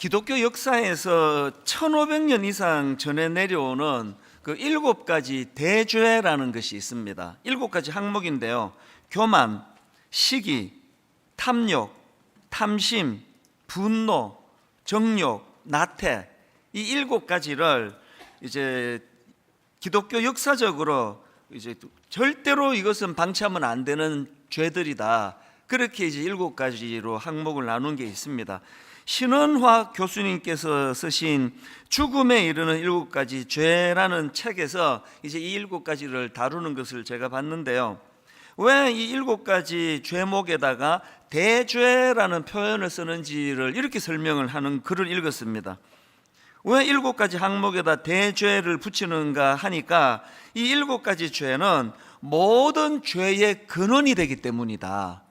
기독교 역사에서 1500년 이상 전에 내려오는 그 7가지 대죄라는 것이 있습니다. 7가지 항목인데요. 교만, 시기, 탐욕, 탐심, 분노, 정욕, 나태, 이 7가지를 이제 기독교 역사적으로 이제 절대로 이것은 방치하면 안 되는 죄들이다. 그렇게 이제 7가지로 항목을 나눈 게 있습니다. 신원화 교수님께서 쓰신 죽음에 이르는 7가지 죄라는 책에서 이제 이 7가지를 다루는 것을 제가 봤는데요. 왜 이 7가지 죄목에다가 대죄라는 표현을 쓰는지를 이렇게 설명을 하는 글을 읽었습니다. 왜 7가지 항목에다 대죄를 붙이는가 하니까 이 7가지 죄는 모든 죄의 근원이 되기 때문이다.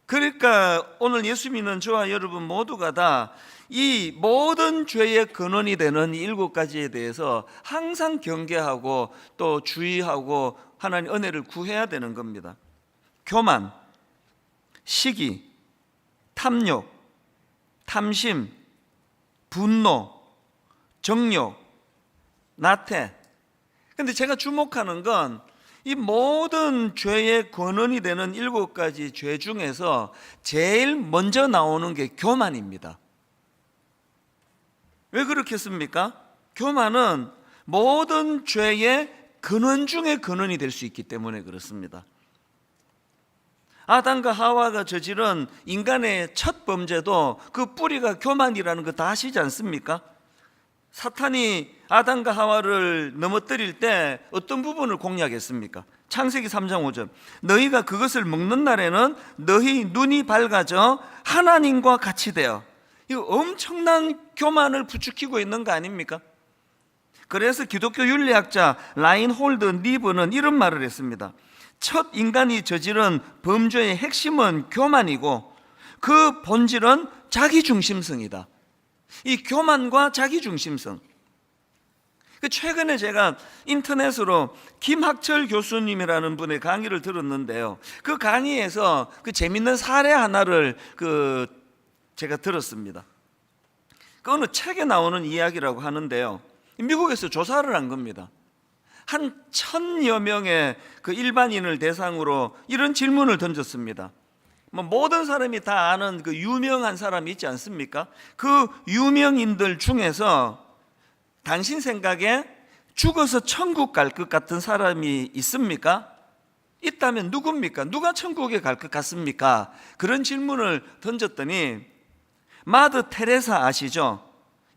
그러니까 오늘 예수 믿는 저와 여러분 모두가 다 이 모든 죄의 근원이 되는 이 7가지에 대해서 항상 경계하고 또 주의하고 하나님 은혜를 구해야 되는 겁니다. 교만, 시기, 탐욕, 탐심, 분노, 정욕, 나태. 근데 제가 주목하는 건 이 모든 죄의 근원이 되는 7가지 죄 중에서 제일 먼저 나오는 게 교만입니다. 왜 그렇겠습니까? 교만은 모든 죄의 근원 중에 근원이 될 수 있기 때문에 그렇습니다. 아담과 하와가 저지른 인간의 첫 범죄도 그 뿌리가 교만이라는 거 다 아시지 않습니까? 사탄이 아담과 하와를 넘어뜨릴 때 어떤 부분을 공략했습니까? 창세기 3장 5절, 너희가 그것을 먹는 날에는 너희 눈이 밝아져 하나님과 같이 되어. 이거 엄청난 교만을 부추기고 있는 거 아닙니까? 그래서 기독교 윤리학자 라인홀드 니브는 이런 말을 했습니다. 첫 인간이 저지른 범죄의 핵심은 교만이고 그 본질은 자기중심성이다. 이 교만과 자기중심성. 최근에 제가 인터넷으로 김학철 교수님이라는 분의 강의를 들었는데요. 그 강의에서 그 재밌는 사례 하나를 제가 들었습니다. 그 어느 책에 나오는 이야기라고 하는데요. 미국에서 조사를 한 겁니다. 한 1000여 명의 그 일반인을 대상으로 이런 질문을 던졌습니다. 모든 사람이 다 아는 그 유명한 사람이 있지 않습니까? 그 유명인들 중에서 당신 생각에 죽어서 천국 갈 것 같은 사람이 있습니까? 있다면 누굽니까? 누가 천국에 갈 것 같습니까? 그런 질문을 던졌더니 마더 테레사 아시죠?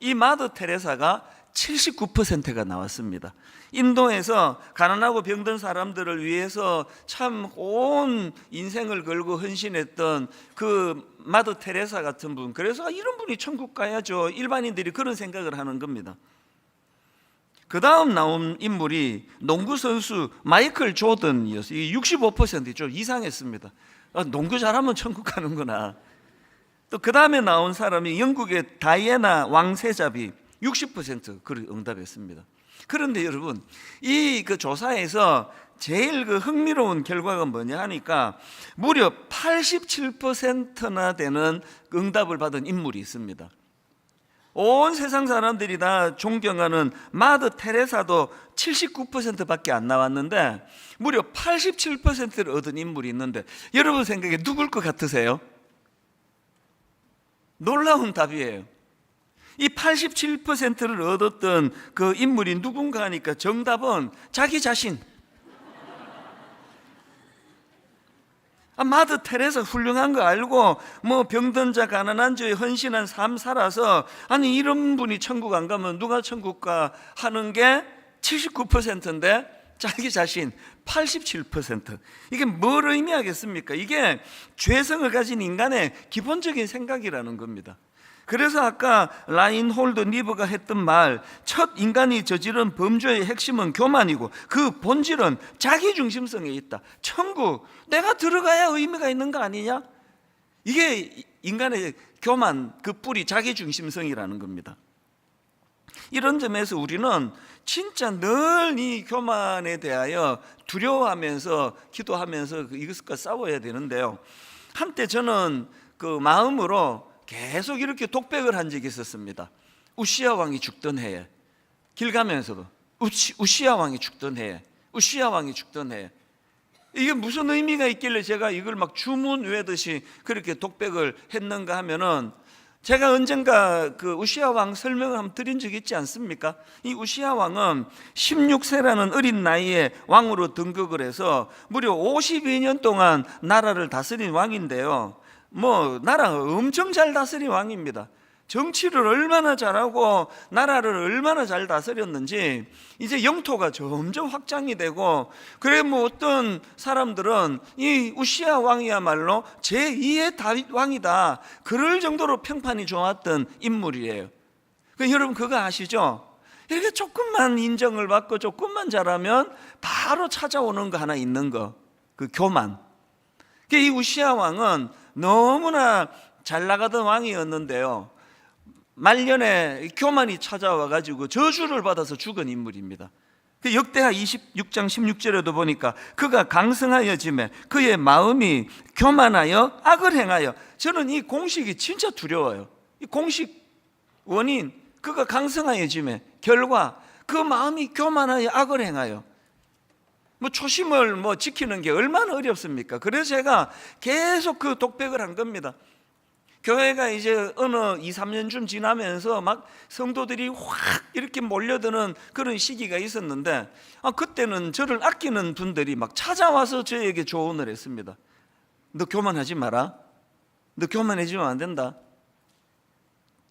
이 마더 테레사가 79%가 나왔습니다. 인도에서 가난하고 병든 사람들을 위해서 참 온 인생을 걸고 헌신했던 그 마더 테레사 같은 분, 그래서 이런 분이 천국 가야죠. 일반인들이 그런 생각을 하는 겁니다. 그 다음 나온 인물이 농구 선수 마이클 조던이었어요. 65% 좀 이상했습니다. 농구 잘하면 천국 가는구나. 또 그 다음에 나온 사람이 영국의 다이애나 왕세자비 60% 그를 응답했습니다. 그런데 여러분, 이 그 조사에서 제일 그 흥미로운 결과가 뭐냐 하니까 무려 87%나 되는 응답을 받은 인물이 있습니다. 온 세상 사람들이 다 존경하는 마더 테레사도 79%밖에 안 나왔는데 무려 87%를 얻은 인물이 있는데 여러분 생각에 누굴 것 같으세요? 놀라운 답이에요. 이 87%를 얻었던 그 인물이 누군가 하니까 정답은 자기 자신. 마더 테레사 훌륭한 거 알고 병든 자 가난한 자에 헌신한 삶 살아서 아니 이런 분이 천국 안 가면 누가 천국 가 하는 게 79%인데 자기 자신 87%. 이게 뭘 의미하겠습니까? 이게 죄성을 가진 인간의 기본적인 생각이라는 겁니다. 그래서 아까 라인홀드 니브가 했던 말, 첫 인간이 저지른 범죄의 핵심은 교만이고 그 본질은 자기중심성에 있다. 천국 내가 들어가야 의미가 있는 거 아니냐? 이게 인간의 교만, 그 뿌리 자기중심성이라는 겁니다. 이런 점에서 우리는 진짜 늘 이 교만에 대하여 두려워하면서 기도하면서 이것과 싸워야 되는데요. 한때 저는 그 마음으로 계속 이렇게 독백을 한 적이 있었습니다. 우시야 왕이 죽던 해에, 길 가면서도 우시야 왕이 죽던 해에, 우시야 왕이 죽던 해에. 이게 무슨 의미가 있길래 제가 이걸 막 주문 외듯이 그렇게 독백을 했는가 하면은, 제가 언젠가 그 우시야 왕 설명을 한번 드린 적이 있지 않습니까? 이 우시야 왕은 16세라는 어린 나이에 왕으로 등극을 해서 무려 52년 동안 나라를 다스린 왕인데요, 나라 엄청 잘 다스린 왕입니다. 정치를 얼마나 잘하고 나라를 얼마나 잘 다스렸는지 이제 영토가 점점 확장이 되고, 그래 어떤 사람들은 이 우시야 왕이야말로 제2의 다윗 왕이다, 그럴 정도로 평판이 좋았던 인물이에요. 여러분 그거 아시죠? 이렇게 조금만 인정을 받고 조금만 잘하면 바로 찾아오는 거 하나 있는 거, 그 교만. 이 우시야 왕은 너무나 잘 나가던 왕이었는데요, 말년에 교만이 찾아와 가지고 저주를 받아서 죽은 인물입니다. 역대하 26장 16절에도 보니까 그가 강성하여 짐에 그의 마음이 교만하여 악을 행하여. 저는 이 공식이 진짜 두려워요. 이 공식 원인, 그가 강성하여 짐에 결과 그 마음이 교만하여 악을 행하여. 초심을 지키는 게 얼마나 어렵습니까? 그래서 제가 계속 그 독백을 한 겁니다. 교회가 이제 어느 2, 3년쯤 지나면서 막 성도들이 확 이렇게 몰려드는 그런 시기가 있었는데, 그때는 저를 아끼는 분들이 막 찾아와서 저에게 조언을 했습니다. 너 교만하지 마라. 너 교만해지면 안 된다.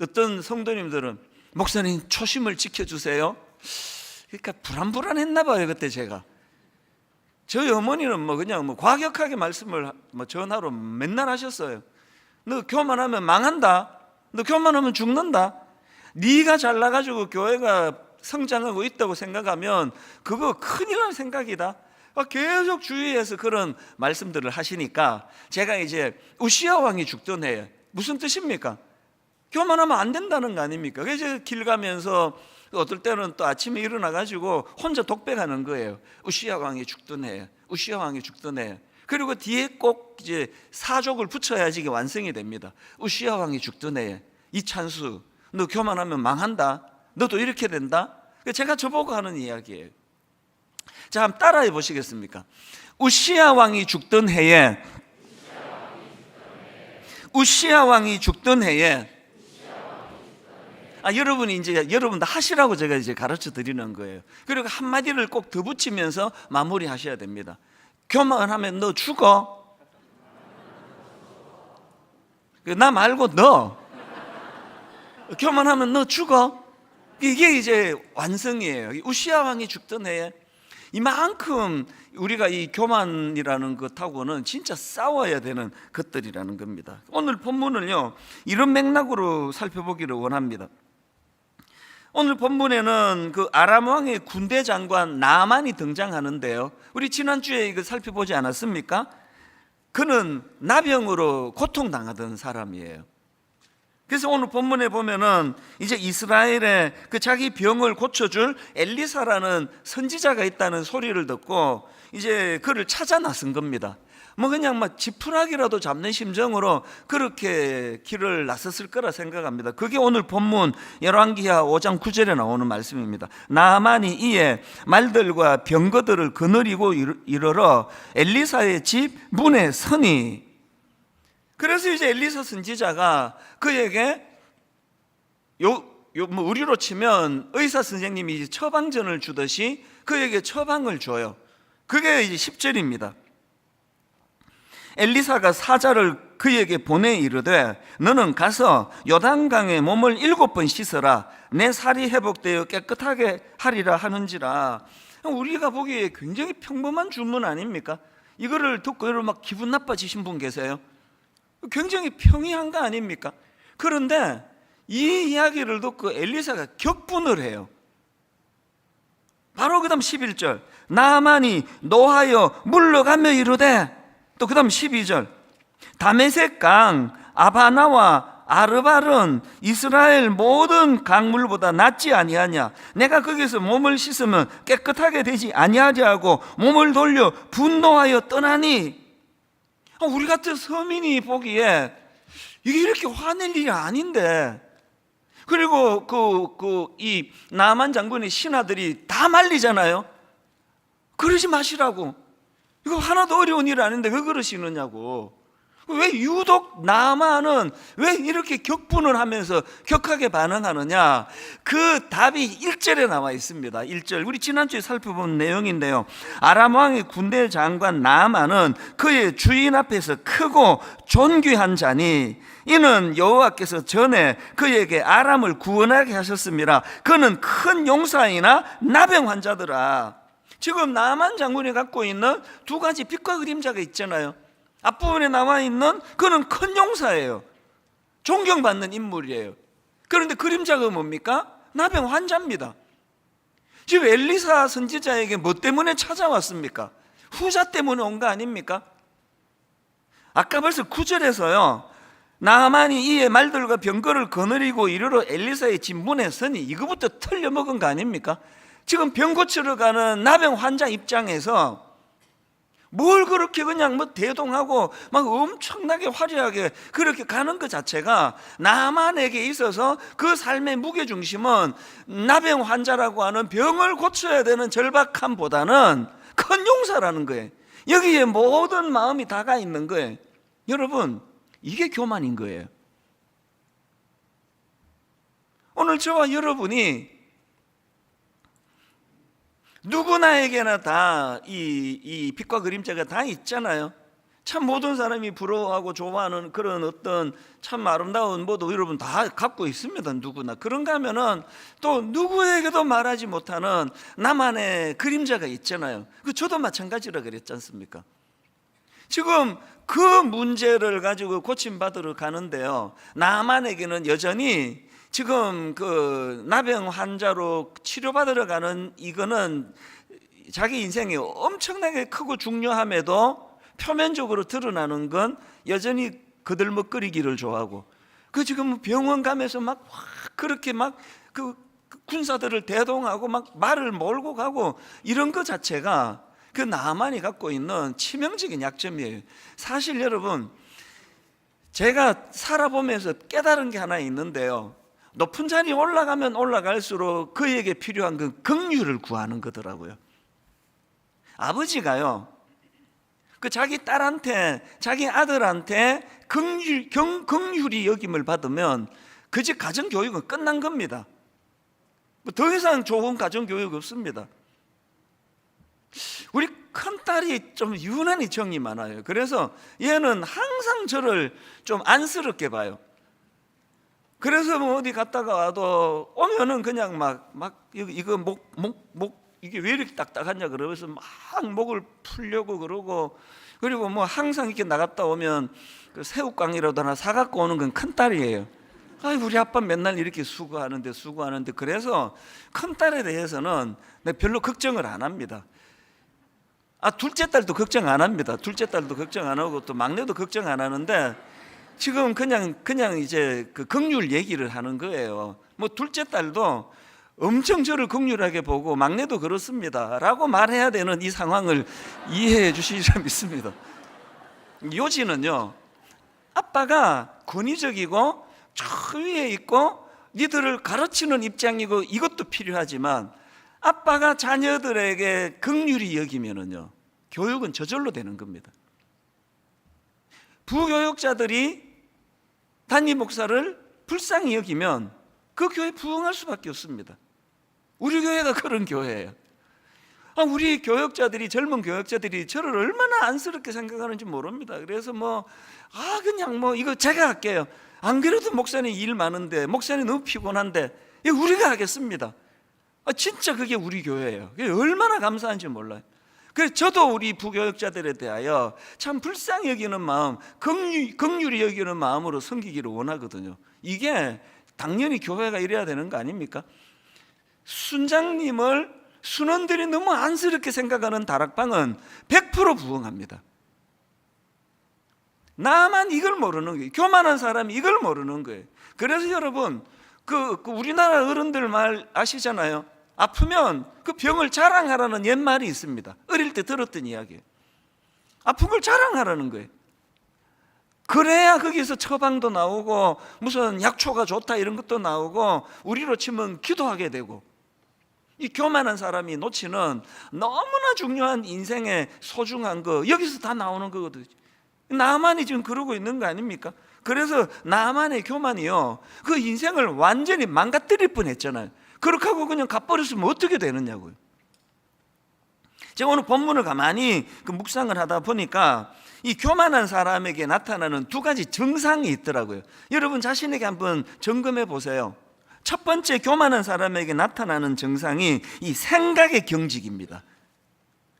어떤 성도님들은 목사님 초심을 지켜주세요. 그러니까 불안했나 봐요 그때 제가. 저희 어머니는 그냥 과격하게 말씀을 전화로 맨날 하셨어요. 너 교만하면 망한다. 너 교만하면 죽는다. 네가 잘나가지고 교회가 성장하고 있다고 생각하면 그거 큰일 날 생각이다. 계속 주위에서 그런 말씀들을 하시니까 제가 이제 우시야 왕이 죽던 해에, 무슨 뜻입니까? 교만하면 안 된다는 거 아닙니까? 그래서 길 가면서 어떨 때는 또 아침에 일어나가지고 혼자 독백하는 거예요. 우시야 왕이 죽던 해에, 우시야 왕이 죽던 해에. 그리고 뒤에 꼭 이제 사족을 붙여야지 이게 완성이 됩니다. 우시야 왕이 죽던 해에 이찬수, 너 교만하면 망한다. 너도 이렇게 된다. 제가 저보고 하는 이야기예요. 자, 한번 따라해 보시겠습니까? 우시야 왕이 죽던 해에, 우시야 왕이 죽던 해에. 여러분이 이제 여러분도 하시라고 제가 이제 가르쳐 드리는 거예요. 그리고 한마디를 꼭 더 붙이면서 마무리 하셔야 됩니다. 교만하면 너 죽어. 나 말고 너. 교만하면 너 죽어. 이게 이제 완성이에요. 우시야 왕이 죽던 해에 이만큼 우리가 이 교만이라는 것하고는 진짜 싸워야 되는 것들이라는 겁니다. 오늘 본문을요, 이런 맥락으로 살펴보기를 원합니다. 오늘 본문에는 그 아람 왕의 군대 장관 나만이 등장하는데요, 우리 지난주에 이거 살펴보지 않았습니까? 그는 나병으로 고통당하던 사람이에요. 그래서 오늘 본문에 보면은 이제 이스라엘에 그 자기 병을 고쳐줄 엘리사라는 선지자가 있다는 소리를 듣고 이제 그를 찾아 나선 겁니다. 그냥 지푸라기라도 잡는 심정으로 그렇게 길을 나섰을 거라 생각합니다. 그게 오늘 본문 열왕기하 5장 9절에 나오는 말씀입니다. 나아만이 이에 말들과 병거들을 거느리고 이르러 엘리사의 집 문에 서니. 그래서 이제 엘리사 선지자가 그에게 우리로 치면 의사 선생님이 처방전을 주듯이 그에게 처방을 줘요. 그게 이제 10절입니다. 엘리사가 사자를 그에게 보내 이르되 너는 가서 요단강에 몸을 7번 씻어라. 내 살이 회복되어 깨끗하게 하리라 하는지라. 우리가 보기에 굉장히 평범한 주문 아닙니까? 이거를 듣고 여러분 막 기분 나빠지신 분 계세요? 굉장히 평이한 거 아닙니까? 그런데 이 이야기를 듣고 엘리사가 격분을 해요. 바로 그 다음 11절 나아만이 노하여 물러가며 이르되, 또 그 다음 12절 다메섹 강 아바나와 아르발은 이스라엘 모든 강물보다 낫지 아니하냐. 내가 거기서 몸을 씻으면 깨끗하게 되지 아니하리하고 몸을 돌려 분노하여 떠나니. 우리 같은 서민이 보기에 이게 이렇게 화낼 일이 아닌데. 그리고 이 나만 장군의 신하들이 다 말리잖아요. 그러지 마시라고. 이거 하나도 어려운 일 아닌데 왜 그러시느냐고. 왜 유독 나만은 왜 이렇게 격분을 하면서 격하게 반응하느냐. 그 답이 1절에 나와 있습니다. 1절, 우리 지난주에 살펴본 내용인데요. 아람 왕의 군대 장관 나만은 그의 주인 앞에서 크고 존귀한 자니 이는 여호와께서 전에 그에게 아람을 구원하게 하셨습니다. 그는 큰 용사이나 나병 환자더라. 지금 나만 장군이 갖고 있는 두 가지 빛과 그림자가 있잖아요. 앞부분에 나와 있는 그는 큰 용사예요. 존경받는 인물이에요. 그런데 그림자가 뭡니까? 나병 환자입니다. 지금 엘리사 선지자에게 뭐 때문에 찾아왔습니까? 후자 때문에 온 거 아닙니까? 아까 벌써 9절에서요, 나만이 이의 말들과 병거를 거느리고 이르러 엘리사의 집 문에 서니 이거부터 털려먹은 거 아닙니까? 지금 병 고치러 가는 나병 환자 입장에서 뭘 그렇게 그냥 뭐 대동하고 막 엄청나게 화려하게 그렇게 가는 것 자체가 나만에게 있어서 그 삶의 무게중심은 나병 환자라고 하는 병을 고쳐야 되는 절박함보다는 큰 용사라는 거예요. 여기에 모든 마음이 다가 있는 거예요. 여러분, 이게 교만인 거예요. 오늘 저와 여러분이 누구나에게나 다 이 빛과 그림자가 다 있잖아요. 참 모든 사람이 부러워하고 좋아하는 그런 어떤 참 아름다운 모두 여러분 다 갖고 있습니다. 누구나. 그런가 하면은 또 누구에게도 말하지 못하는 나만의 그림자가 있잖아요. 저도 마찬가지라 그랬지 않습니까? 지금 그 문제를 가지고 고침받으러 가는데요, 나만에게는 여전히 지금 그 나병 환자로 치료받으러 가는 이거는 자기 인생이 엄청나게 크고 중요함에도 표면적으로 드러나는 건 여전히 거들먹거리기를 좋아하고, 그 지금 병원 가면서 막 그렇게 막 그 군사들을 대동하고 막 말을 몰고 가고 이런 것 자체가 그 나만이 갖고 있는 치명적인 약점이에요. 사실 여러분, 제가 살아보면서 깨달은 게 하나 있는데요, 높은 자리에 올라가면 올라갈수록 그에게 필요한 그 긍휼을 구하는 거더라고요. 아버지가요, 그 자기 딸한테, 자기 아들한테 긍휼히 여김을 받으면 그 집 가정교육은 끝난 겁니다. 더 이상 좋은 가정교육 없습니다. 우리 큰딸이 좀 유난히 정이 많아요. 그래서 얘는 항상 저를 좀 안쓰럽게 봐요. 그래서 뭐 어디 갔다가 와도 오면은 그냥 막 이거 목 이게 왜 이렇게 딱딱하냐 그러면서 막 목을 풀려고 그러고, 그리고 뭐 항상 이렇게 나갔다 오면 그 새우깡이라도 하나 사갖고 오는 건 큰딸이에요. 우리 아빠 맨날 이렇게 수고하는데 그래서 큰딸에 대해서는 내가 별로 걱정을 안 합니다. 둘째 딸도 걱정 안 합니다. 둘째 딸도 걱정 안 하고 또 막내도 걱정 안 하는데, 지금 그냥 이제 그 긍휼 얘기를 하는 거예요. 뭐 둘째 딸도 엄청 저를 긍휼하게 보고 막내도 그렇습니다 라고 말해야 되는 이 상황을 이해해 주시리라 믿습니다. 요지는요, 아빠가 권위적이고 저 위에 있고 니들을 가르치는 입장이고 이것도 필요하지만, 아빠가 자녀들에게 긍휼히 여기면은요, 교육은 저절로 되는 겁니다. 부교육자들이 담임 목사를 불쌍히 여기면 그 교회 부흥할 수밖에 없습니다. 우리 교회가 그런 교회예요. 우리 교육자들이, 젊은 교육자들이 저를 얼마나 안쓰럽게 생각하는지 모릅니다. 그래서 그냥 이거 제가 할게요. 안 그래도 목사님 일 많은데, 목사님 너무 피곤한데 이거 우리가 하겠습니다. 진짜 그게 우리 교회예요. 얼마나 감사한지 몰라요. 그래서 저도 우리 부교육자들에 대하여 참 불쌍히 여기는 마음, 긍휼히 여기는 마음으로 섬기기를 원하거든요. 이게 당연히 교회가 이래야 되는 거 아닙니까? 순장님을 순원들이 너무 안쓰럽게 생각하는 다락방은 100% 부흥합니다. 나만 이걸 모르는 거예요. 교만한 사람이 이걸 모르는 거예요. 그래서 여러분, 그 우리나라 어른들 말 아시잖아요. 아프면 그 병을 자랑하라는 옛말이 있습니다. 어릴 때 들었던 이야기예요. 아픈 걸 자랑하라는 거예요. 그래야 거기서 처방도 나오고 무슨 약초가 좋다 이런 것도 나오고 우리로 치면 기도하게 되고, 이 교만한 사람이 놓치는 너무나 중요한 인생의 소중한 거 여기서 다 나오는 거거든요. 나만이 지금 그러고 있는 거 아닙니까? 그래서 나만의 교만이요, 그 인생을 완전히 망가뜨릴 뻔했잖아요. 그렇게 하고 그냥 가버렸으면 어떻게 되느냐고요. 제가 오늘 본문을 가만히 묵상을 하다 보니까 이 교만한 사람에게 나타나는 두 가지 증상이 있더라고요. 여러분 자신에게 한번 점검해 보세요. 첫 번째, 교만한 사람에게 나타나는 증상이 이 생각의 경직입니다.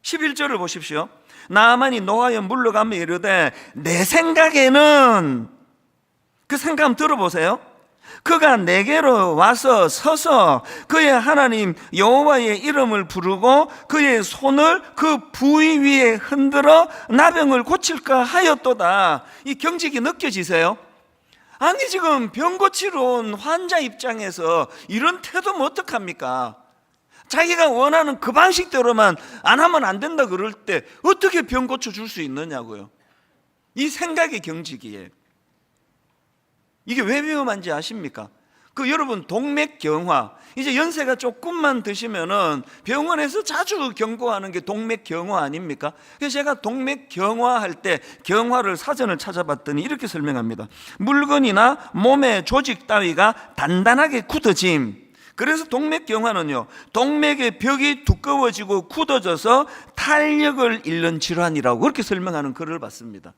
11절을 보십시오. 나아만이 노하여 물러가며 이르되 내 생각에는, 그 생각 한번 들어보세요. 그가 내게로 와서 서서 그의 하나님 여호와의 이름을 부르고 그의 손을 그 부위 위에 흔들어 나병을 고칠까 하였도다. 이 경직이 느껴지세요? 아니 지금 병 고치러 온 환자 입장에서 이런 태도면 어떡합니까? 자기가 원하는 그 방식대로만 안 하면 안 된다 그럴 때 어떻게 병 고쳐줄 수 있느냐고요. 이 생각의 경직이에요. 이게 왜 위험한지 아십니까? 여러분 동맥경화, 이제 연세가 조금만 드시면은 병원에서 자주 경고하는 게 동맥경화 아닙니까? 그래서 제가 동맥경화 할 때 경화를 사전을 찾아봤더니 이렇게 설명합니다. 물건이나 몸의 조직 따위가 단단하게 굳어짐. 그래서 동맥경화는요, 동맥의 벽이 두꺼워지고 굳어져서 탄력을 잃는 질환이라고 그렇게 설명하는 글을 봤습니다.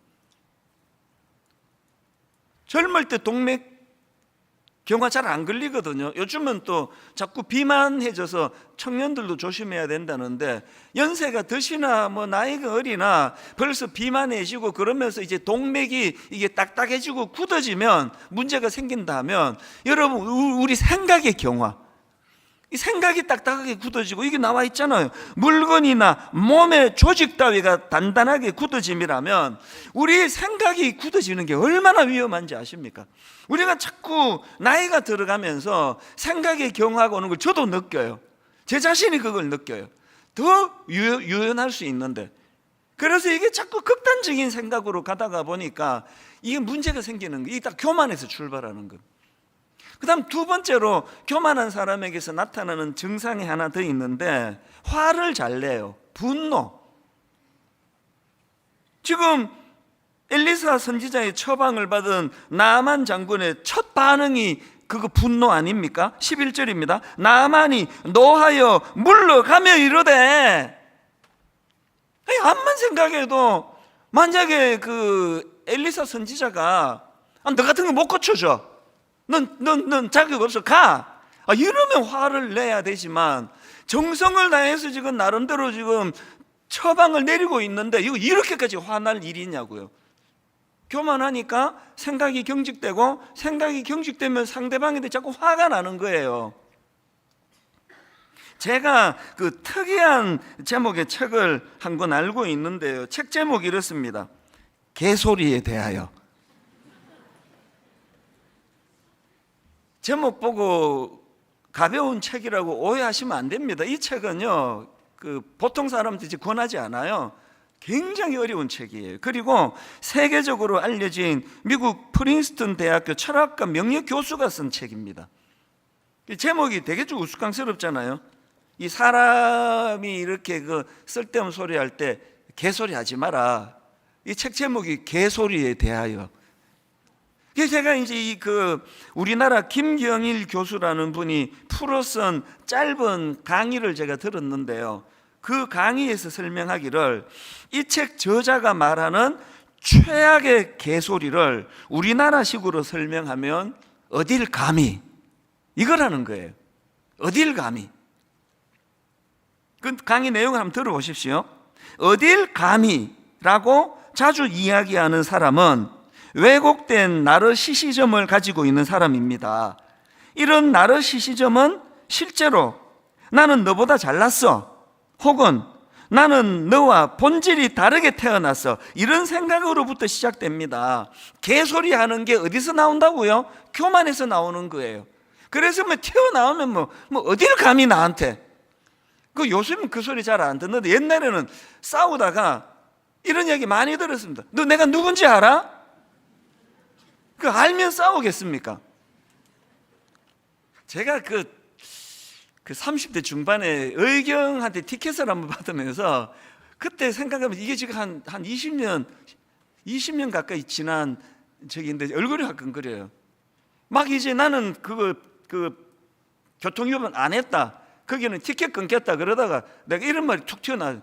젊을 때 동맥경화 잘 안 걸리거든요. 요즘은 또 자꾸 비만해져서 청년들도 조심해야 된다는데, 연세가 드시나 뭐 나이가 어리나 벌써 비만해지고 그러면서 이제 동맥이 이게 딱딱해지고 굳어지면 문제가 생긴다면, 여러분 우리 생각의 경화, 이 생각이 딱딱하게 굳어지고 이게 나와 있잖아요. 물건이나 몸의 조직 따위가 단단하게 굳어짐이라면 우리 생각이 굳어지는 게 얼마나 위험한지 아십니까? 우리가 자꾸 나이가 들어가면서 생각의 경화가 오는 걸 저도 느껴요. 제 자신이 그걸 느껴요. 더 유연할 수 있는데, 그래서 이게 자꾸 극단적인 생각으로 가다가 보니까 이게 문제가 생기는 거예요. 이게 딱 교만에서 출발하는 거예요. 그 다음 두 번째로 교만한 사람에게서 나타나는 증상이 하나 더 있는데, 화를 잘 내요. 분노. 지금 엘리사 선지자의 처방을 받은 나아만 장군의 첫 반응이 그거 분노 아닙니까? 11절입니다. 나아만이 노하여 물러가며 이르되, 암만 생각해도 만약에 엘리사 선지자가 너 같은 거 못 고쳐줘, 넌 자격 없어, 가, 이러면 화를 내야 되지만 정성을 다해서 지금 나름대로 지금 처방을 내리고 있는데 이거 이렇게까지 화날 일이냐고요. 교만하니까 생각이 경직되고, 생각이 경직되면 상대방한테 자꾸 화가 나는 거예요. 제가 특이한 제목의 책을 한 권 알고 있는데요, 책 제목이 이렇습니다. 개소리에 대하여. 제목 보고 가벼운 책이라고 오해하시면 안 됩니다. 이 책은요, 보통 사람들이 권하지 않아요. 굉장히 어려운 책이에요. 그리고 세계적으로 알려진 미국 프린스턴 대학교 철학과 명예 교수가 쓴 책입니다. 제목이 되게 좀 우스꽝스럽잖아요. 이 사람이 이렇게 쓸데없는 소리 할 때 개소리 하지 마라. 이 책 제목이 개소리에 대하여. 제가 이제 우리나라 김경일 교수라는 분이 풀어 쓴 짧은 강의를 제가 들었는데요, 그 강의에서 설명하기를 이 책 저자가 말하는 최악의 개소리를 우리나라식으로 설명하면 어딜 감히, 이거라는 거예요. 어딜 감히. 그 강의 내용을 한번 들어보십시오. 어딜 감히라고 자주 이야기하는 사람은 왜곡된 나르시시즘을 가지고 있는 사람입니다. 이런 나르시시즘은 실제로 나는 너보다 잘났어, 혹은 나는 너와 본질이 다르게 태어났어, 이런 생각으로부터 시작됩니다. 개소리 하는 게 어디서 나온다고요? 교만에서 나오는 거예요. 그래서 튀어나오면 뭐 어딜 감히 나한테. 요즘은 그 소리 잘 안 듣는데 옛날에는 싸우다가 이런 얘기 많이 들었습니다. 너 내가 누군지 알아? 그 알면 싸우겠습니까? 제가 그 30대 중반에 의경한테 티켓을 한번 받으면서 그때 생각하면 이게 지금 한 20년 가까이 지난 적인데 얼굴이 화끈거려요. 막 이제 나는 그 교통위반 안 했다, 거기는 티켓 끊겼다 그러다가 내가 이런 말이 툭 튀어나와.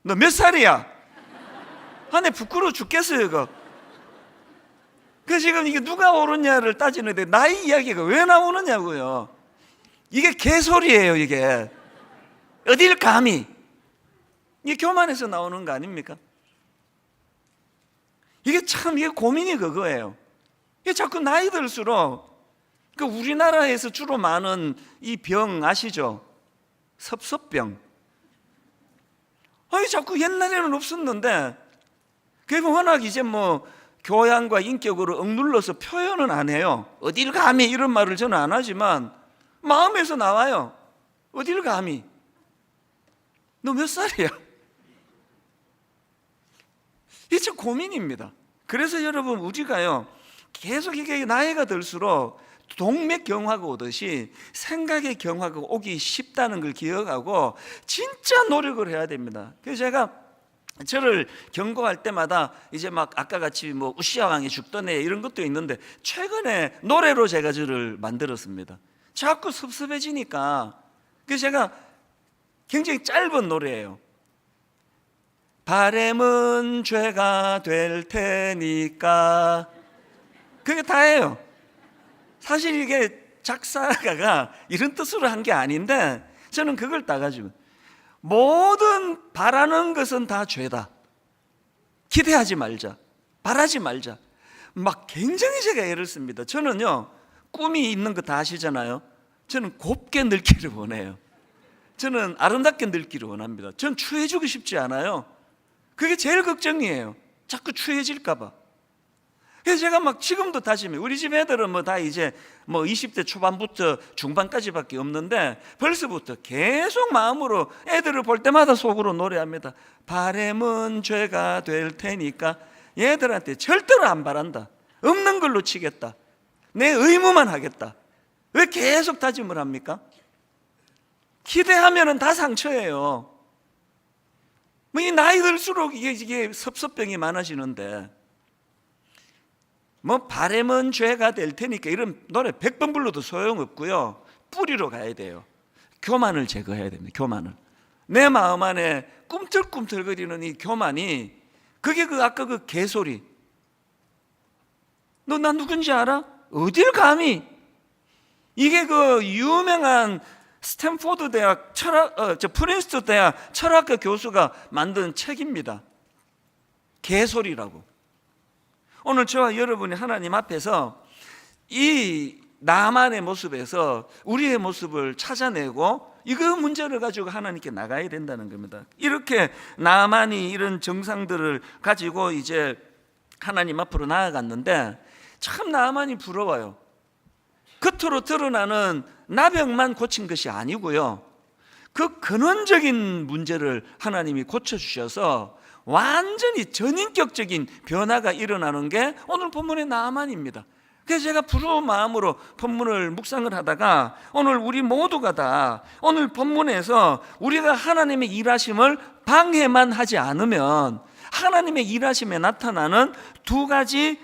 너 몇 살이야? 내 부끄러워 죽겠어요 이거. 그 지금 이게 누가 옳으냐를 따지는데 나이 이야기가 왜 나오느냐고요. 이게 개소리예요. 이게 어딜 감히. 이게 교만에서 나오는 거 아닙니까? 이게 참 이게 고민이 그거예요. 이게 자꾸 나이 들수록 그 우리나라에서 주로 많은 이 병 아시죠? 섭섭병. 아니 자꾸 옛날에는 없었는데 그게 워낙 이제 뭐 교양과 인격으로 억눌러서 표현은 안 해요. 어딜 감히 이런 말을 저는 안 하지만 마음에서 나와요. 어딜 감히. 너 몇 살이야? 이게 참 고민입니다. 그래서 여러분 우리가요 계속 이게 나이가 들수록 동맥경화가 오듯이 생각의 경화가 오기 쉽다는 걸 기억하고 진짜 노력을 해야 됩니다. 그래서 제가 저를 경고할 때마다 이제 막 아까 같이 뭐 우시아 왕이 죽던 애 이런 것도 있는데 최근에 노래로 제가 저를 만들었습니다. 자꾸 섭섭해지니까. 그래서 제가 굉장히 짧은 노래예요. 바램은 죄가 될 테니까. 그게 다예요. 사실 이게 작사가가 이런 뜻으로 한 게 아닌데 저는 그걸 따가지고 모든 바라는 것은 다 죄다. 기대하지 말자. 바라지 말자. 막 굉장히 제가 애를 씁니다. 저는요 꿈이 있는 거 다 아시잖아요. 저는 곱게 늙기를 원해요. 저는 아름답게 늙기를 원합니다. 전 추해지고 싶지 않아요. 그게 제일 걱정이에요. 자꾸 추해질까 봐. 그래서 제가 막 지금도 다짐해요. 우리 집 애들은 뭐 다 이제 뭐 20대 초반부터 중반까지밖에 없는데 벌써부터 계속 마음으로 애들을 볼 때마다 속으로 노래합니다. 바램은 죄가 될 테니까. 얘들한테 절대로 안 바란다. 없는 걸로 치겠다. 내 의무만 하겠다. 왜 계속 다짐을 합니까? 기대하면은 다 상처예요. 뭐 이 나이 들수록 이게 섭섭병이 많아지는데 뭐 바램은 죄가 될 테니까 이런 노래 100번 불러도 소용없고요. 뿌리로 가야 돼요. 교만을 제거해야 됩니다. 교만을. 내 마음 안에 꿈틀꿈틀거리는 이 교만이 그게 아까 그 개소리. 너 나 누군지 알아? 어딜 감히. 이게 그 유명한 스탠포드 대학 프린스턴 대학 철학과 교수가 만든 책입니다. 개소리라고. 오늘 저와 여러분이 하나님 앞에서 이 나만의 모습에서 우리의 모습을 찾아내고 이거 문제를 가지고 하나님께 나가야 된다는 겁니다. 이렇게 나만이 이런 정상들을 가지고 이제 하나님 앞으로 나아갔는데 참 나만이 부러워요. 겉으로 드러나는 나병만 고친 것이 아니고요, 그 근원적인 문제를 하나님이 고쳐주셔서 완전히 전인격적인 변화가 일어나는 게 오늘 본문의 나만입니다. 그래서 제가 부러운 마음으로 본문을 묵상을 하다가 오늘 우리 모두가 다 오늘 본문에서 우리가 하나님의 일하심을 방해만 하지 않으면 하나님의 일하심에 나타나는 두 가지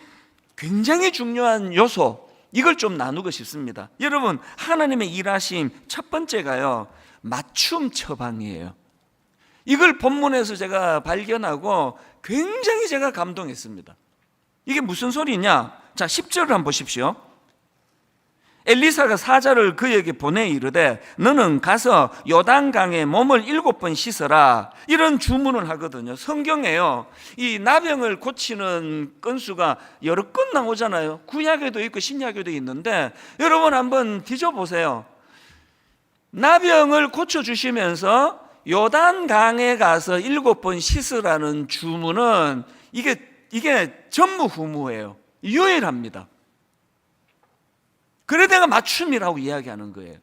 굉장히 중요한 요소, 이걸 좀 나누고 싶습니다. 여러분, 하나님의 일하심 첫 번째가요, 맞춤 처방이에요. 이걸 본문에서 제가 발견하고 굉장히 제가 감동했습니다. 이게 무슨 소리냐? 자, 10절을 한번 보십시오. 엘리사가 사자를 그에게 보내 이르되 너는 가서 요단강에 몸을 7번 씻어라, 이런 주문을 하거든요. 성경에요, 이 나병을 고치는 건수가 여러 건 나오잖아요. 구약에도 있고 신약에도 있는데 여러분 한번 뒤져보세요. 나병을 고쳐주시면서 요단강에 가서 7번 씻으라는 주문은 이게 전무후무예요. 유일합니다. 그래 내가 맞춤이라고 이야기하는 거예요.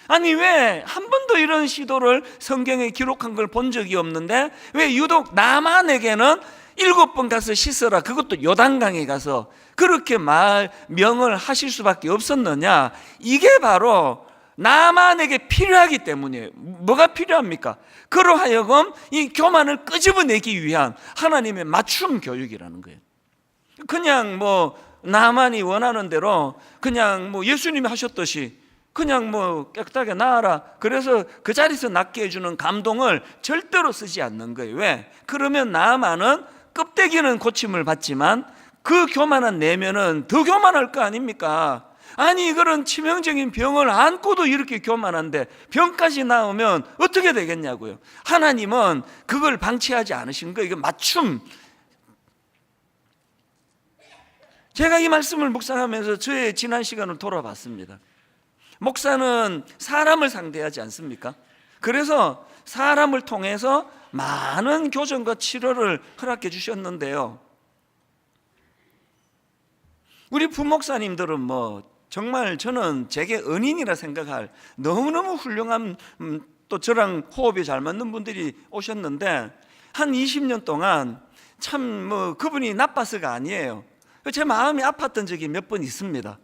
아니 왜 한 번도 이런 시도를 성경에 기록한 걸 본 적이 없는데 왜 유독 나만에게는 7번 가서 씻어라. 그것도 요단강에 가서 그렇게 명을 하실 수밖에 없었느냐? 이게 바로 나만에게 필요하기 때문이에요. 뭐가 필요합니까? 그러하여금 이 교만을 끄집어내기 위한 하나님의 맞춤 교육이라는 거예요. 그냥 나만이 원하는 대로 그냥 예수님이 하셨듯이 그냥 깨끗하게 나아라, 그래서 그 자리에서 낫게 해주는 감동을 절대로 쓰지 않는 거예요. 왜? 그러면 나만은 껍데기는 고침을 받지만 그 교만한 내면은 더 교만할 거 아닙니까? 아니, 그런 치명적인 병을 안고도 이렇게 교만한데 병까지 나오면 어떻게 되겠냐고요. 하나님은 그걸 방치하지 않으신 거예요. 이거 맞춤. 제가 이 말씀을 묵상하면서 저의 지난 시간을 돌아봤습니다. 목사는 사람을 상대하지 않습니까? 그래서 사람을 통해서 많은 교정과 치료를 허락해 주셨는데요, 우리 부목사님들은 정말 저는 제게 은인이라 생각할 너무너무 훌륭한, 또 저랑 호흡이 잘 맞는 분들이 오셨는데 한 20년 동안 참 그분이 나빠서가 아니에요. 제 마음이 아팠던 적이 몇 번 있습니다.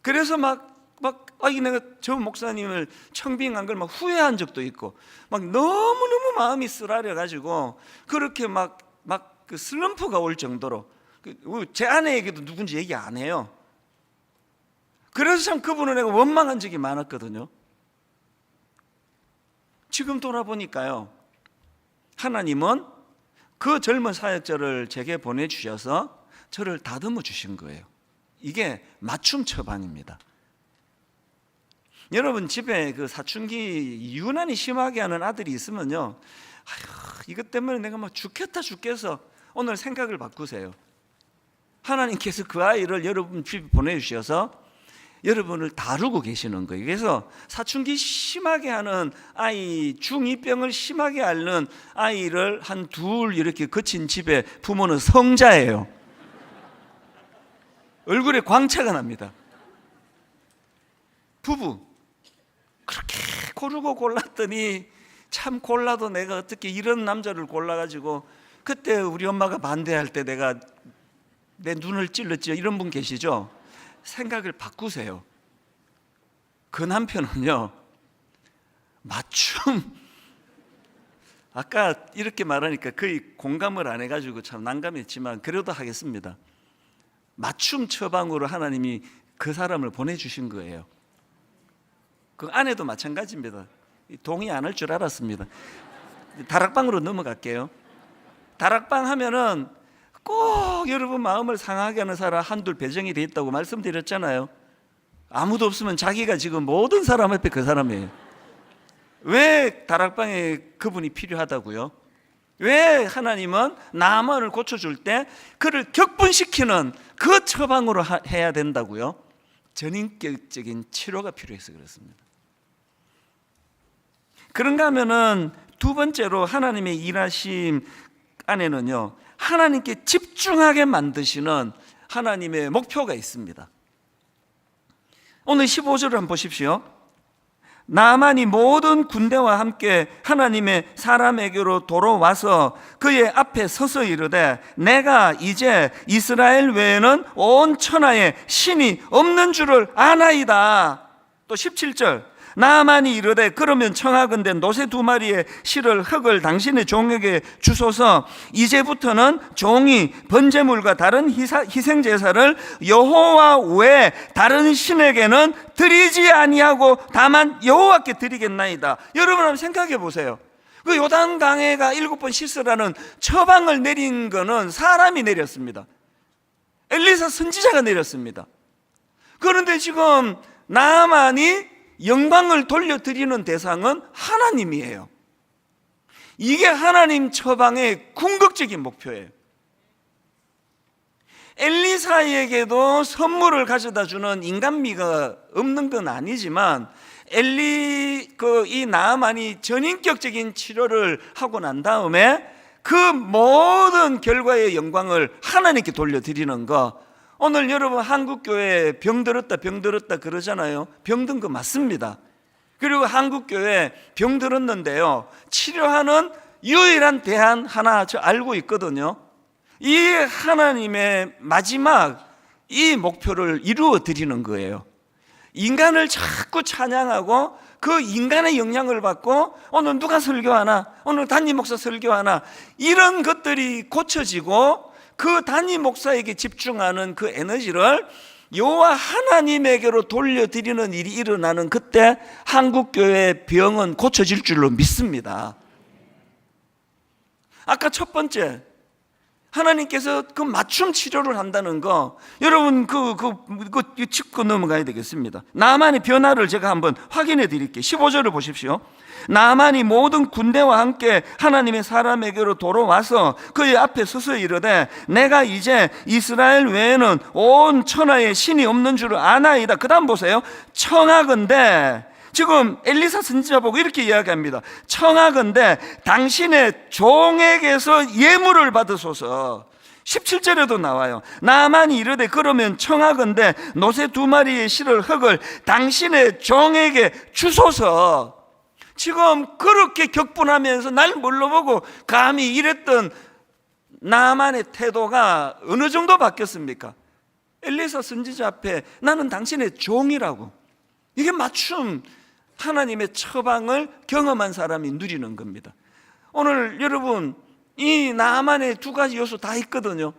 그래서 내가 저 목사님을 청빙한 걸 후회한 적도 있고, 너무너무 마음이 쓰라려가지고 그렇게 그 슬럼프가 올 정도로, 제 아내에게도 누군지 얘기 안 해요. 그래서 참 그분을 내가 원망한 적이 많았거든요. 지금 돌아보니까요, 하나님은 그 젊은 사역자를 제게 보내주셔서 저를 다듬어 주신 거예요. 이게 맞춤 처방입니다. 여러분, 집에 그 사춘기 유난히 심하게 하는 아들이 있으면요, 이것 때문에 내가 죽겠어. 오늘 생각을 바꾸세요. 하나님께서 그 아이를 여러분 집에 보내주셔서 여러분을 다루고 계시는 거예요. 그래서 사춘기 심하게 하는 아이, 중2병을 심하게 앓는 아이를 한 둘 이렇게 거친 집에 부모는 성자예요. 얼굴에 광채가 납니다. 부부 그렇게 고르고 골랐더니 참 골라도 내가 어떻게 이런 남자를 골라가지고, 그때 우리 엄마가 반대할 때 내가 내 눈을 찔렀죠. 이런 분 계시죠? 생각을 바꾸세요. 그 남편은요, 맞춤, 아까 이렇게 말하니까 거의 공감을 안 해가지고 참 난감했지만 그래도 하겠습니다. 맞춤 처방으로 하나님이 그 사람을 보내주신 거예요. 그 아내도 마찬가지입니다. 동의 안 할 줄 알았습니다. 다락방으로 넘어갈게요. 다락방 하면은 꼭 여러분 마음을 상하게 하는 사람 한둘 배정이 돼 있다고 말씀드렸잖아요. 아무도 없으면 자기가 지금 모든 사람 앞에 그 사람이에요. 왜 다락방에 그분이 필요하다고요? 왜 하나님은 나만을 고쳐줄 때 그를 격분시키는 그 처방으로 해야 된다고요? 전인격적인 치료가 필요해서 그렇습니다. 그런가 하면은 두 번째로 하나님의 일하심 안에는요, 하나님께 집중하게 만드시는 하나님의 목표가 있습니다. 오늘 15절을 한번 보십시오. 나만이 모든 군대와 함께 하나님의 사람에게로 돌아와서 그의 앞에 서서 이르되 내가 이제 이스라엘 외에는 온 천하에 신이 없는 줄을 아나이다. 또 17절 나만이 이르되 그러면 청하건대 노새 2마리의 실을 흙을 당신의 종에게 주소서. 이제부터는 종이 번제물과 다른 희생제사를 여호와 외에 다른 신에게는 드리지 아니하고 다만 여호와께 드리겠나이다. 여러분 한번 생각해 보세요. 그 요단강에가 7번 씻으라는 처방을 내린 거는 사람이 내렸습니다. 엘리사 선지자가 내렸습니다. 그런데 지금 나만이 영광을 돌려드리는 대상은 하나님이에요. 이게 하나님 처방의 궁극적인 목표예요. 엘리사에게도 선물을 가져다 주는 인간미가 없는 건 아니지만 이 나아만이 전인격적인 치료를 하고 난 다음에 그 모든 결과의 영광을 하나님께 돌려드리는 거. 오늘 여러분 한국교회 병들었다 그러잖아요. 병든 거 맞습니다. 그리고 한국교회 병들었는데요, 치료하는 유일한 대안 하나 저 알고 있거든요. 이 하나님의 마지막 이 목표를 이루어 드리는 거예요. 인간을 자꾸 찬양하고 그 인간의 영향을 받고 오늘 누가 설교하나, 오늘 담임 목사 설교하나, 이런 것들이 고쳐지고 그 담임 목사에게 집중하는 그 에너지를 여호와 하나님에게로 돌려드리는 일이 일어나는 그때 한국교회의 병은 고쳐질 줄로 믿습니다. 아까 첫 번째, 하나님께서 그 맞춤 치료를 한다는 거, 여러분 짚고 넘어가야 되겠습니다. 나만의 변화를 제가 한번 확인해 드릴게요. 15절을 보십시오. 나만이 모든 군대와 함께 하나님의 사람에게로 돌아와서 그의 앞에 서서 이르되 내가 이제 이스라엘 외에는 온 천하에 신이 없는 줄을 아나이다. 그 다음 보세요. 청하건대, 지금 엘리사 선지자 보고 이렇게 이야기합니다. 청하건대 당신의 종에게서 예물을 받으소서. 17절에도 나와요. 나만이 이르되 그러면 청하건대 노새 2마리의 실을 흙을 당신의 종에게 주소서. 지금 그렇게 격분하면서 날 물러보고 감히 이랬던 나만의 태도가 어느 정도 바뀌었습니까? 엘리사 선지자 앞에 나는 당신의 종이라고. 이게 맞춤 하나님의 처방을 경험한 사람이 누리는 겁니다. 오늘 여러분, 이 나만의 2가지 요소 다 있거든요.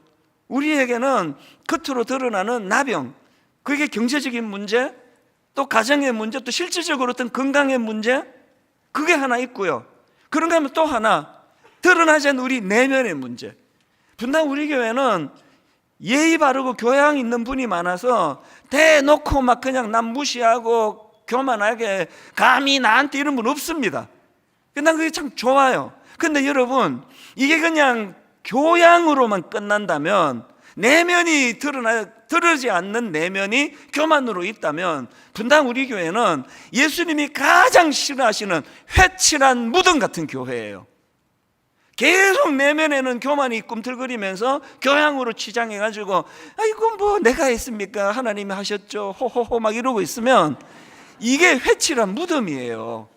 우리에게는 겉으로 드러나는 나병, 그게 경제적인 문제, 또 가정의 문제, 또 실질적으로 어떤 건강의 문제, 그게 하나 있고요. 그런가 하면 또 하나, 드러나지 않는 우리 내면의 문제. 분당 우리 교회는 예의 바르고 교양 있는 분이 많아서 대놓고 막 그냥 남 무시하고 교만하게 감히 나한테 이런 분 없습니다. 난 그게 참 좋아요. 근데 여러분, 이게 그냥 교양으로만 끝난다면, 내면이 드러나지 않는 내면이 교만으로 있다면, 분당 우리 교회는 예수님이 가장 싫어하시는 회칠한 무덤 같은 교회예요. 계속 내면에는 교만이 꿈틀거리면서 교양으로 치장해가지고 아이고 뭐 내가 했습니까? 하나님이 하셨죠. 호호호 막 이러고 있으면 이게 회칠한 무덤이에요.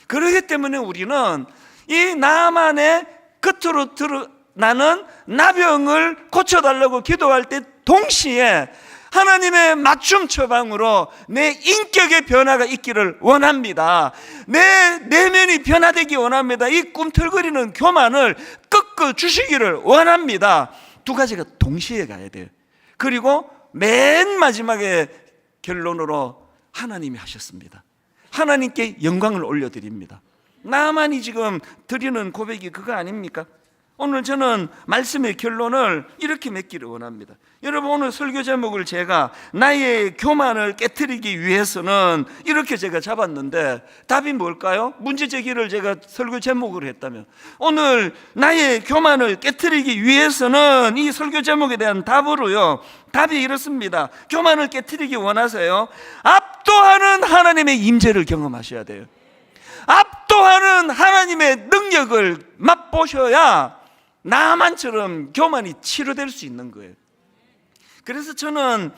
그렇기 때문에 우리는 이 나만의 겉으로 드러나는 나병을 고쳐달라고 기도할 때 동시에 하나님의 맞춤 처방으로 내 인격의 변화가 있기를 원합니다. 내 내면이 변화되기 원합니다. 이 꿈틀거리는 교만을 꺾어 주시기를 원합니다. 2가지가 동시에 가야 돼요. 그리고 맨 마지막에 결론으로 하나님이 하셨습니다. 하나님께 영광을 올려드립니다. 나만이 지금 드리는 고백이 그거 아닙니까? 오늘 저는 말씀의 결론을 이렇게 맺기를 원합니다. 여러분, 오늘 설교 제목을 제가 나의 교만을 깨트리기 위해서는 이렇게 제가 잡았는데 답이 뭘까요? 문제 제기를 제가 설교 제목으로 했다면, 오늘 나의 교만을 깨트리기 위해서는 이 설교 제목에 대한 답으로요, 답이 이렇습니다. 교만을 깨트리기 원하세요? 압도하는 하나님의 임재를 경험하셔야 돼요. 압도하는 하나님의 능력을 맛보셔야 나만처럼 교만이 치료될 수 있는 거예요. 그래서 저는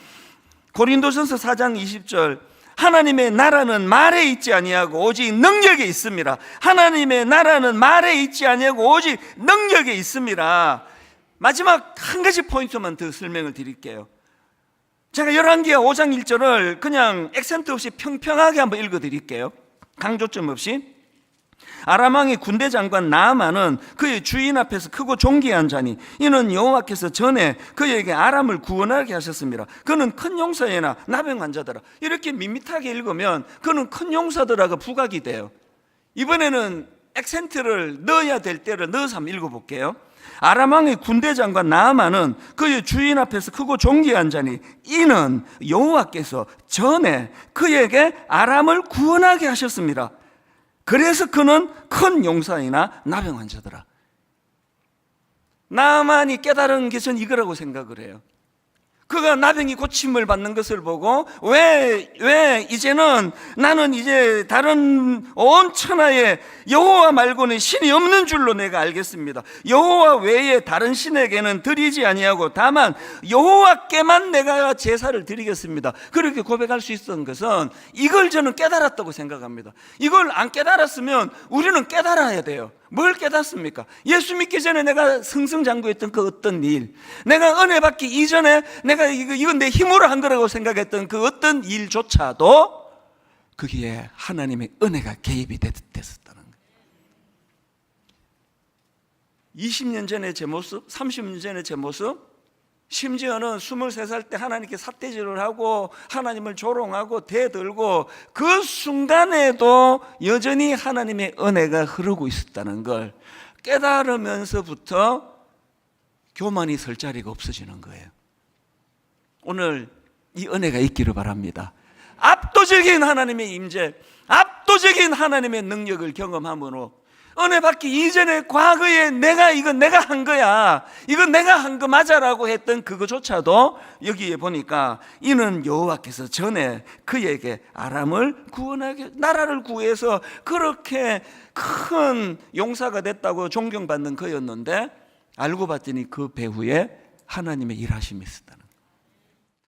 고린도전서 4장 20절, 하나님의 나라는 말에 있지 아니하고 오직 능력에 있습니다. 하나님의 나라는 말에 있지 아니하고 오직 능력에 있습니다. 마지막 한 가지 포인트만 더 설명을 드릴게요. 제가 열왕기하 5장 1절을 그냥 액센트 없이 평평하게 한번 읽어드릴게요. 강조점 없이. 아람 왕의 군대 장관 나아만은 그의 주인 앞에서 크고 존귀한 자니 이는 여호와께서 전에 그에게 아람을 구원하게 하셨습니다. 그는 큰 용사이나 나병 환자더라. 이렇게 밋밋하게 읽으면 그는 큰 용사더라가 부각이 돼요. 이번에는 액센트를 넣어야 될 때를 넣어서 한번 읽어볼게요. 아람 왕의 군대 장관 나아만은 그의 주인 앞에서 크고 존귀한 자니 이는 여호와께서 전에 그에게 아람을 구원하게 하셨습니다. 그래서 그는 큰 용사이나 나병 환자더라. 나만이 깨달은 게 전 이거라고 생각을 해요. 그가 나병이 고침을 받는 것을 보고 왜 이제는 나는 이제 다른 온 천하에 여호와 말고는 신이 없는 줄로 내가 알겠습니다. 여호와 외에 다른 신에게는 드리지 아니하고 다만 여호와께만 내가 제사를 드리겠습니다. 그렇게 고백할 수 있었던 것은 이걸 저는 깨달았다고 생각합니다. 이걸 안 깨달았으면 우리는 깨달아야 돼요. 뭘 깨닫습니까? 예수 믿기 전에 내가 승승장구했던 그 어떤 일, 내가 은혜 받기 이전에 내가 이건 내 힘으로 한 거라고 생각했던 그 어떤 일조차도 거기에 하나님의 은혜가 개입이 됐었다는 거예요. 20년 전의 제 모습, 30년 전의 제 모습, 심지어는 23살 때 하나님께 삿대질을 하고 하나님을 조롱하고 대들고 그 순간에도 여전히 하나님의 은혜가 흐르고 있었다는 걸 깨달으면서부터 교만이 설 자리가 없어지는 거예요. 오늘 이 은혜가 있기를 바랍니다. 압도적인 하나님의 임재, 압도적인 하나님의 능력을 경험함으로 은혜 받기 이전에 과거에 이건 내가 한 거야, 이건 내가 한 거 맞아라고 했던 그거조차도 여기에 보니까 이는 여호와께서 전에 그에게 아람을 구원하게, 나라를 구해서 그렇게 큰 용사가 됐다고 존경받는 그였는데 알고 봤더니 그 배후에 하나님의 일하심이 있었다.